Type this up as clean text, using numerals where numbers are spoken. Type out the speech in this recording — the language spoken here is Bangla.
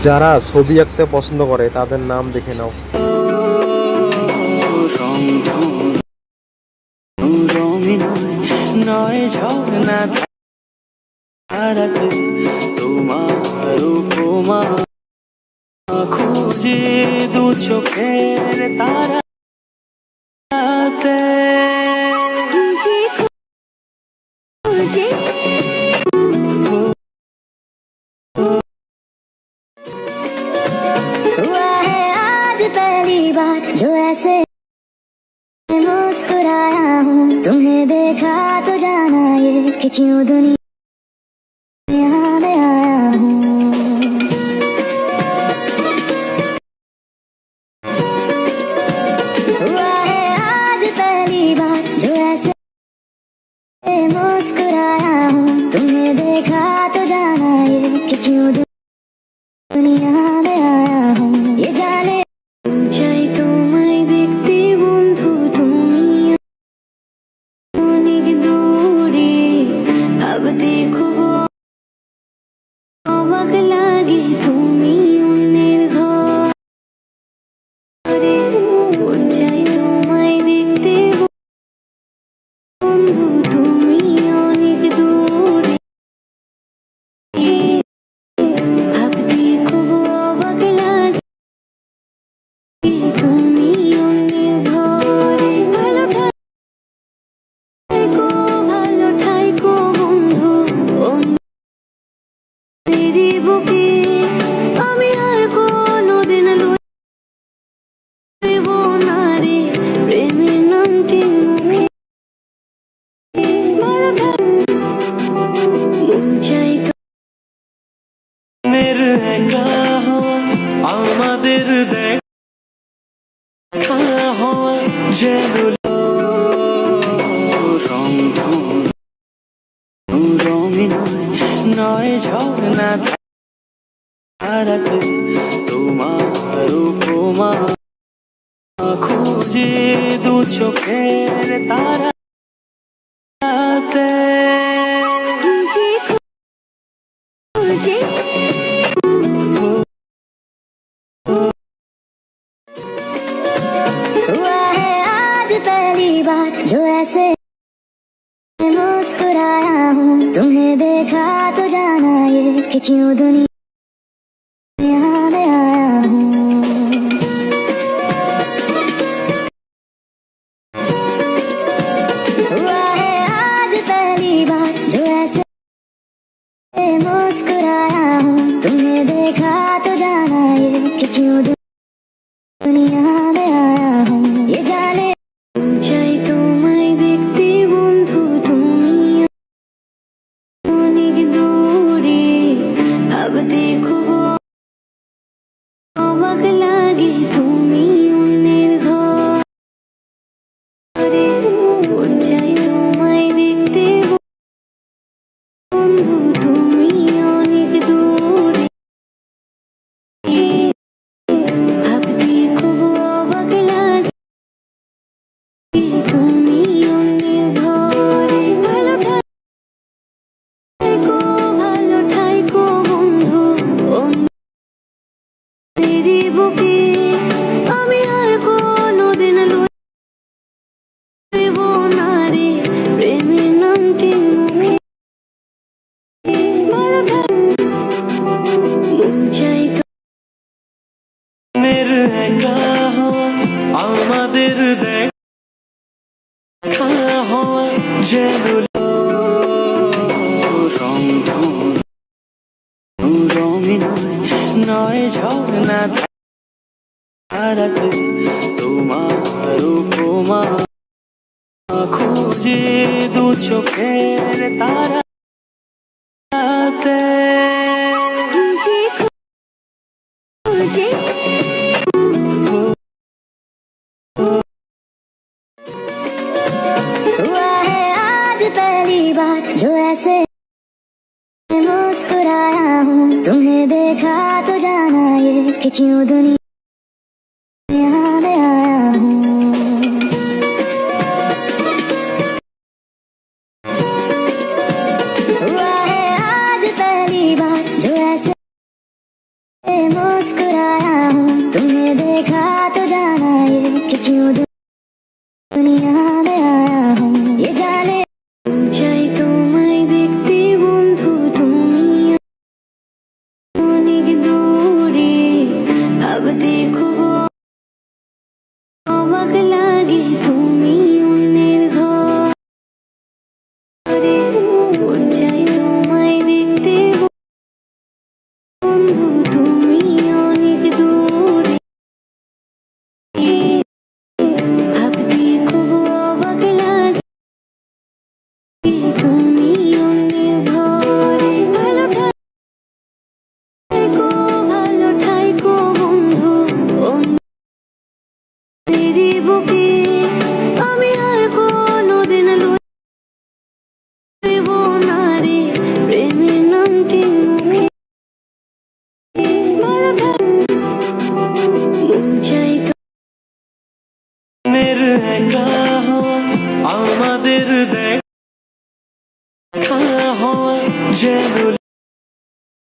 যারা ছবি আঁকতে পছন্দ করে তাদের নাম দেখে নাও। নয় ঝর্ণা ধারাতে তোমার উপমা খুঁজে দু চোখের তারাতে খুঁজে খুঁজে हुआ है आज पहली बार जो ऐसे मुस्कुराया हूँ। तुम्हें देखा तो जाना ये कि क्यों दुनिया में आया हूँ। हुआ है आज पहली बार जो ऐसे मुस्कुराया हूँ। तुम्हें देखा तो जाना ये कि क्यों दुनिया में आया हूँ। ये जाने চাই তোমায় দেখতে বন্ধু, তুমি অনেক দূরে, ভাবতে খুব অবাক লাগে তুমি অন্যের ঘরে। মন চাই তোমায় দেখতে বন্ধু, তুমি অনেক দূরে, ভাবতে খুব অবাক লাগে তুমি অন্যের ঘরে। ভালো থাইকো বন্ধু, অন্যের বুকে আমি আর কোনোদিন লইব না রে প্রেমের নামটি মুখে। মন চাই একা হওয়া, আমাদের দেখা হওয়া যেন রঙে নয় ঝর্ণা ধারাতে তোমার উপমা খুঁজে দু চোখের তারাতে খুঁজে খুঁজে हुआ है आज पहली बार जो ऐसे मुस्कुराया हूँ। तुम्हें देखा तो जाना ये कि क्यों दुनिया में आया हूँ। हुआ है आज पहली बार जो ऐसे मुस्कुराया हूँ। तुम्हें देखा तो जाना ये कि क्यों दुनिया में आया हूँ। ये जाने চাই তোমায় দেখতে বন্ধু, তুমি অনেক দূরে, ভাবতে খুব অবাক লাগে তুমি অন্যের ঘরে। মন চাই তোমায় দেখতে বন্ধু, তুমি অনেক দূরে, ভাবতে খুব অবাক লাগে তুমি অন্যের ঘরে। ভালো থাইকো বন্ধু, অন্যের বুকে আমি আর কোনোদিন লইব না রে প্রেমের নামটি মুখে। মন চাই একা হওয়া, আমাদের দেখা হওয়া যেন রঙে নয় ঝর্ণা ধারাতে তোমার উপমা খুঁজে দু চোখের তারাতে খুঁজে খুঁজে हुआ है आज पहली बार जो ऐसे मुस्कुराया हूँ। तुम्हें देखा तो जाना ये कि क्यों दुनिया में आया हूँ। हुआ है आज पहली बार जो ऐसे বুকে আমি আর কোনোদিন লইব না রে প্রেমের নামটি মুখে মন চাই তো একা হওয়া আমাদের দেখা হওয়া যেন